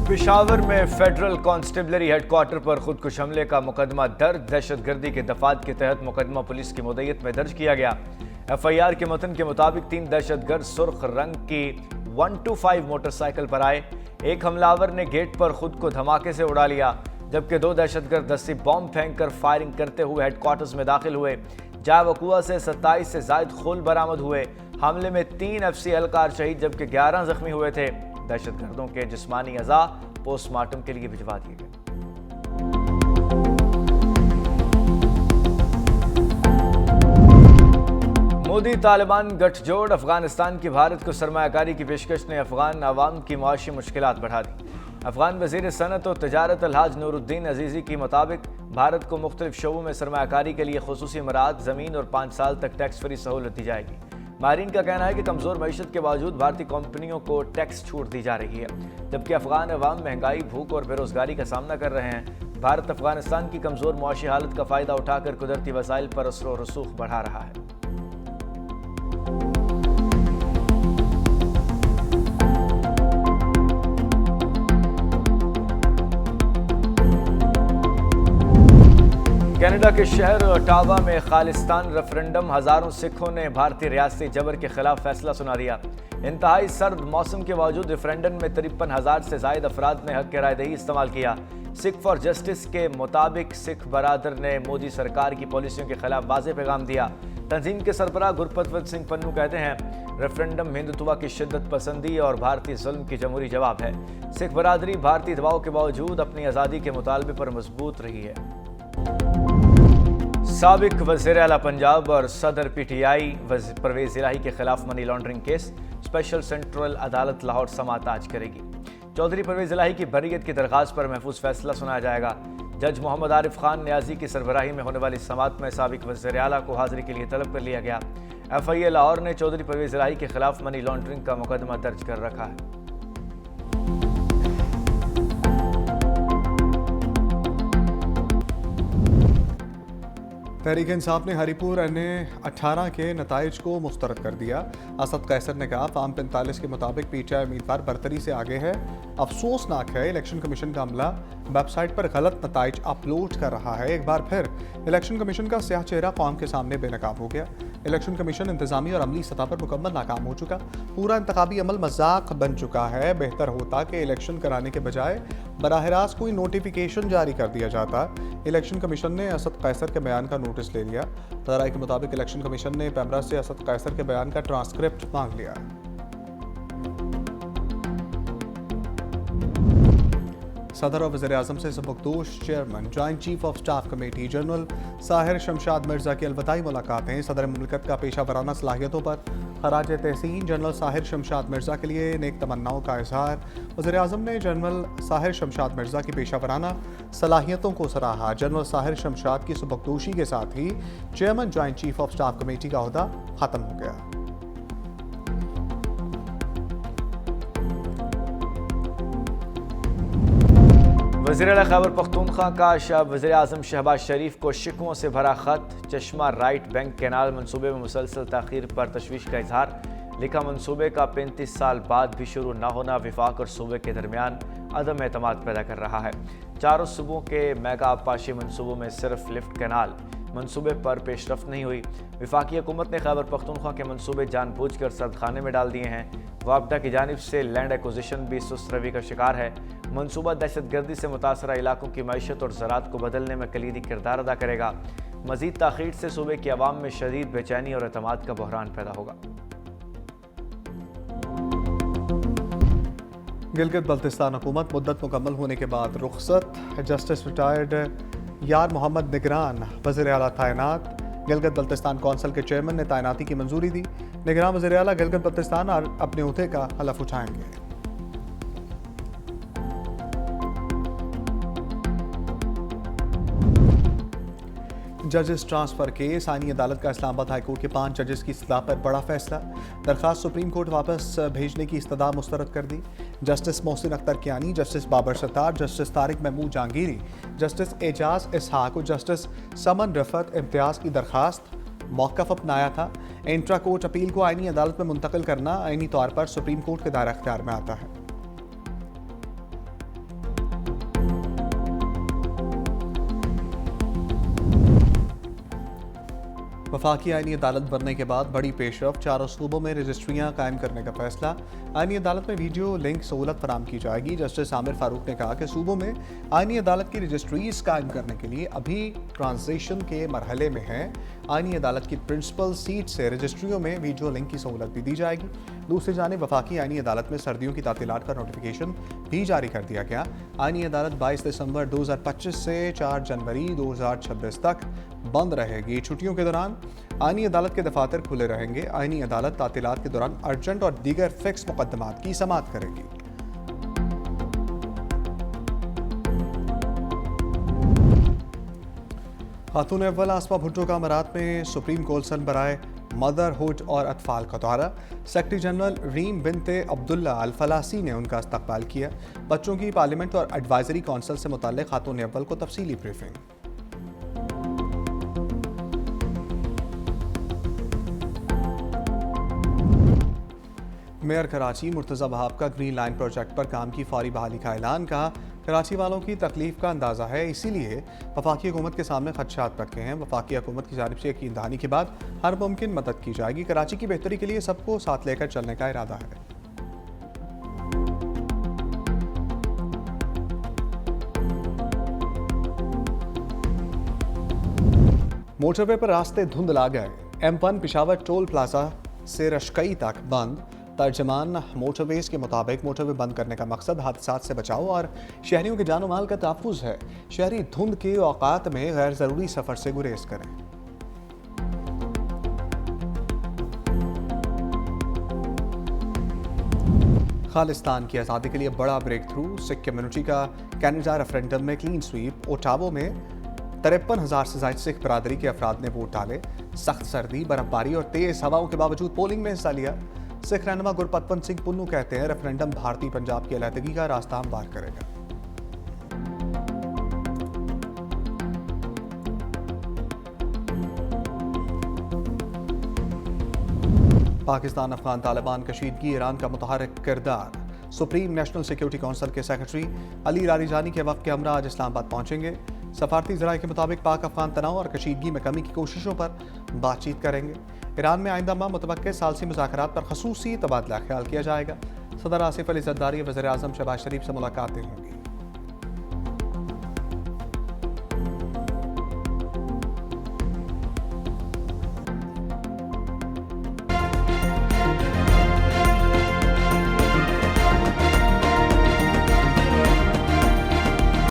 पेशावर में federal constabulary headquarter पर खुदकुश हमले का मुकदमा दर्ज। दहशतगर्दी के दफात के तहत मुकदमा पुलिस की मुद्दत में दर्ज किया गया। एफआईआर के मतन के मुताबिक 3 दहशतगर्द सुर्ख रंग की 125 मोटरसाइकिल पर आए। एक हमलावर ने गेट पर खुद को धमाके से उड़ा लिया, जबकि 2 दहशतगर्द दस्ती बॉम्ब फेंककर फायरिंग करते हुए हेडक्वार्टर्स में दाखिल हुए। जाए वकुआ से 27 से जायद खूल बरामद हुए। हमले में 3 एफसी एहलकार शहीद जबकि 11 जख्मी हुए थे। दहशतगर्दों के जिस्मानी अज़ा पोस्टमार्टम के लिए भिजवा दिए गए। मोदी तालिबान गठजोड़। अफगानिस्तान की भारत को सरमायाकारी की पेशकश ने अफगान अवाम की मुआशी मुश्किलात बढ़ा दी। अफगान वज़ीर सनत और तजारत अलहाज नूरुद्दीन अजीज़ी के मुताबिक भारत को मुख्तलिफ शोबों में सरमायाकारी के लिए खुसूसी मराद, ज़मीन और 5 साल तक टैक्स फ्री सहूलत दी जाएगी। माहिरीन का कहना है कि कमज़ोर मईशत के बावजूद भारतीय कंपनियों को टैक्स छूट दी जा रही है, जबकि अफगान अवाम महंगाई, भूख और बेरोजगारी का सामना कर रहे हैं। भारत अफगानिस्तान की कमज़ोर मुआशी हालत का फ़ायदा उठाकर कुदरती वसाइल पर असर व रसूख बढ़ा रहा है। कनाडा के शहर ओटावा में खालिस्तान रेफरेंडम। हजारों सिखों ने भारतीय रियासती जबर के खिलाफ फैसला सुना दिया। इंतहाई सर्द मौसम के बावजूद रेफरेंडम में 53,000 से जायद अफराद ने हक रायदही इस्तेमाल किया। सिख फॉर जस्टिस के मुताबिक सिख बरादर ने मोदी सरकार की पॉलिसियों के खिलाफ वाज़ेह पैगाम दिया। तंजीम के सरबराह गुरपतवंत सिंह पन्नू कहते हैं, रेफरेंडम हिंदुत्व की शिद्दत पसंदी और भारतीय जुल्म की जमहूरी जवाब है। सिख बरादरी भारतीय दबाव के बावजूद अपनी आज़ादी के मुतालबे पर मजबूत रही है। साबिक वज़ीर आला पंजाब और सदर पीटीआई परवेज इलाही के खिलाफ money laundering case. Special central अदालत लाहौर समाअत आज करेगी। चौधरी परवेज इलाही की बरीयत की दरख्वास्त पर महफूज फैसला सुनाया जाएगा। जज मोहम्मद आरिफ खान न्याजी की सरबराही में होने वाली समाअत में साबिक वज़ीर आला को हाजिरी के लिए तलब कर लिया गया। एफआईए लाहौर ने चौधरी परवेज इलाही के खिलाफ मनी लॉन्ड्रिंग का मुकदमा दर्ज कर रखा है। तहरीक इंसाफ ने हरीपुर एन 18 के नताइज को मुस्तरद कर दिया। असद कैसर ने कहा, फार्म 45 के मुताबिक पीटीआई उम्मीदवार बरतरी से आगे है। अफसोसनाक है, इलेक्शन कमीशन का अमला वेबसाइट पर गलत नताइज अपलोड कर रहा है। एक बार फिर इलेक्शन कमीशन का स्याह चेहरा कौम के सामने बेनकाब हो गया। इलेक्शन कमीशन इंतजामी और अमली सतह पर मुकम्मल नाकाम हो चुका। पूरा इंतखाबी अमल मजाक बन चुका है। बेहतर होता कि इलेक्शन कराने के बजाय बराह रास्त कोई नोटिफिकेशन जारी कर दिया जाता। इलेक्शन कमीशन ने असद कैसर के बयान का नोटिस ले लिया। राय के मुताबिक इलेक्शन कमीशन ने पैमरा से असद कैसर के बयान का ट्रांसक्रिप्ट मांग लिया। सदर और वज़ीर आज़म से सबकदोश chairman joint chief of staff committee general Sahir Shamshad Mirza की अलविदाई मुलाकातें। सदर मुमलिकत का पेशा वराना सलाहियतों पर खराज तहसीन जनरल साहिर शमशाद मिर्जा के लिए नेक तमन्नाओं का इजहार। वज़ीर आज़म ने जनरल साहिर शमशाद मिर्जा की पेशा वराना सलाहियतों को सराहा। जनरल साहिर शमशाद की सबकदोशी के साथ ही chairman joint chief of staff committee का ओहदा खत्म हो गया। वज़ीर आला खैबर पख्तूनख्वा का शाह वज़ीर आज़म शहबाज शरीफ को शिकवों से भरा खत। चश्मा राइट बैंक कैनाल मनसूबे में मुसलसल ताख़ीर पर तशवीश का इजहार। लिखा, मनसूबे का 35 साल बाद भी शुरू न होना विफाक और सूबे के दरमियान अदम एतमाद पैदा कर रहा है। चारों सूबों के मेगा आबपाशी मनसूबों में सिर्फ लिफ्ट कैनाल मनसूबे पर पेशरफ्त नहीं हुई। विफाकी हुकूमत ने खैबर पख्तूनख्वा के मनसूबे जानबूझकर सर्दखाने में डाल दिए हैं। वापडा की जानिब से लैंड एक्विजिशन भी सुस्त रवि का शिकार है। मनसूबा दहशतगर्दी से मुतासरा इलाकों की मैशत और ज़राअत को बदलने में कलीदी किरदार अदा करेगा। मज़ीद ताख़ीर से सूबे की आवाम में शदीद बेचैनी और एतमाद का बहरान पैदा होगा। गिलगित बल्तिस्तान हुकूमत मुद्दत मुकम्मल होने के बाद रुखसत। जस्टिस रिटायर्ड यार मोहम्मद निगरान वज़ीर आला तैनात। गिलगित बल्तिस्तान कौंसिल के चेयरमैन ने तैनाती की मंजूरी दी। निगरान वज़ीर आला गिलगित बल्तिस्तान अपने ओहदे का हलफ उठाएंगे। जजेस ट्रांसफर केस। आईनी अदालत का इस्लामाबाद हाई कोर्ट के 5 जजेस की इस्तदा पर बड़ा फैसला। दरख्वास्त सुप्रीम कोर्ट वापस भेजने की इस्तदा मुस्तरद कर दी। Justice Mohsin Akhtar Kiyani, justice Babar Sattar, justice Tariq Mahmood Jahangiri, justice Ejaz Ishaq और जस्टिस समन रफत इम्तियाज़ की दरख्वास्त मौक़िफ़ अपनाया था। इंट्रा कोर्ट अपील को आईनी अदालत में मुंतकिल करना आईनी तौर पर सुप्रीम कोर्ट के दायरा अख्तियार में आता है। वफाकी आईनी अदालत बनने के बाद बड़ी पेशरफ, चारों सूबों में रजिस्ट्रियाँ कायम करने का फैसला। आईनी अदालत में वीडियो लिंक सहूलत फराम की जाएगी। जस्टिस आमिर फारूक ने कहा कि सूबों में आईनी अदालत की रजिस्ट्रीज कायम करने के लिए अभी ट्रांजिशन के मरहले में है। आईनी अदालत की प्रिंसिपल सीट से रजिस्ट्रियों में वीडियो लिंक की सहूलत भी दी जाएगी। दूसरी जानिब वफाकी आईनी अदालत में सर्दियों की तातीलात का नोटिफिकेशन भी जारी कर दिया गया। आईनी अदालत 22 दिसंबर 2025 से 4 जनवरी 2026 तक बंद रहेगी। छुट्टियों के दौरान आईनी अदालत के दफातर खुले रहेंगे। आईनी अदालत तातीलात के दौरान अर्जेंट और दीगर फिक्स मुकदमात की समाअत करेगी। खातून अव्वल आसमा भुट्टो का अमारात में सुप्रीम कौंसल बराए मदरहुड और अतफाल का दौरा। सेक्रेटरी जनरल रीम बिनते अब्दुल्ला अल फलासी ने उनका इस्तकबाल किया। बच्चों की पार्लियामेंट और एडवाइजरी कौंसिल से मुताल्लिक खातून अव्वल को तफसीली ब्रीफिंग। मेयर कराची मुर्तज़ा वहाब का ग्रीन लाइन प्रोजेक्ट पर काम की फौरी बहाली का ऐलान। कहा, कराची वालों की तकलीफ का अंदाज़ा है, इसीलिए वफाकी हुकूमत के सामने खदशात रखे हैं। वफाकी हुकूमत की जानिब से यकीन दहानी के बाद हर मुमकिन मदद की जाएगी। कराची की बेहतरी के लिए सबको साथ लेकर चलने का इरादा है। मोटरवे पर रास्ते धुंधला गए। M1 पिशावर टोल प्लाजा से रशकई तक बंद। तर्जमान मोटरवेज के मुताबिक मोटरवे बंद करने का मकसद हादसात से बचाव और शहरियों के जानो माल का तहफ़्फ़ुज़ है। शहरी धुंध के औकात में गैर ज़रूरी सफ़र से गुरेज करें। खालिस्तान की आज़ादी के लिए बड़ा ब्रेक थ्रू। सिख कम्युनिटी का कैनेडा रेफरेंडम में क्लीन स्वीप। ओटावो में 53,000 से ज़ायद सिख बरादरी के अफराद ने वोट डाले। सख्त सर्दी, बर्फबारी और तेज़ हवाओं के बावजूद पोलिंग में हिस्सा लिया। सिख रहनुमा गुरपतवंत सिंह पुन्नू कहते हैं, रेफरेंडम भारतीय पंजाब की अलहदगी का रास्ता हमवार करेगा। पाकिस्तान अफगान तालिबान कशीदगी, ईरान का मुतहर्रिक किरदार। सुप्रीम नेशनल सिक्योरिटी काउंसिल के सेक्रेटरी अली लारीजानी के वक्त के हमरा आज इस्लामाबाद पहुंचेंगे। सफारती ज़राए के मुताबिक पाक अफगान तनाव और कशीदगी में कमी की कोशिशों पर बातचीत करेंगे। ईरान में आइंदा माह मुतवक्के सालसी मुज़ाकरात पर ख़ुसूसी तबादला ख्याल किया जाएगा। सदर आसिफ अली ज़रदारी वज़ीर आज़म शहबाज शरीफ से मुलाकातें होंगी।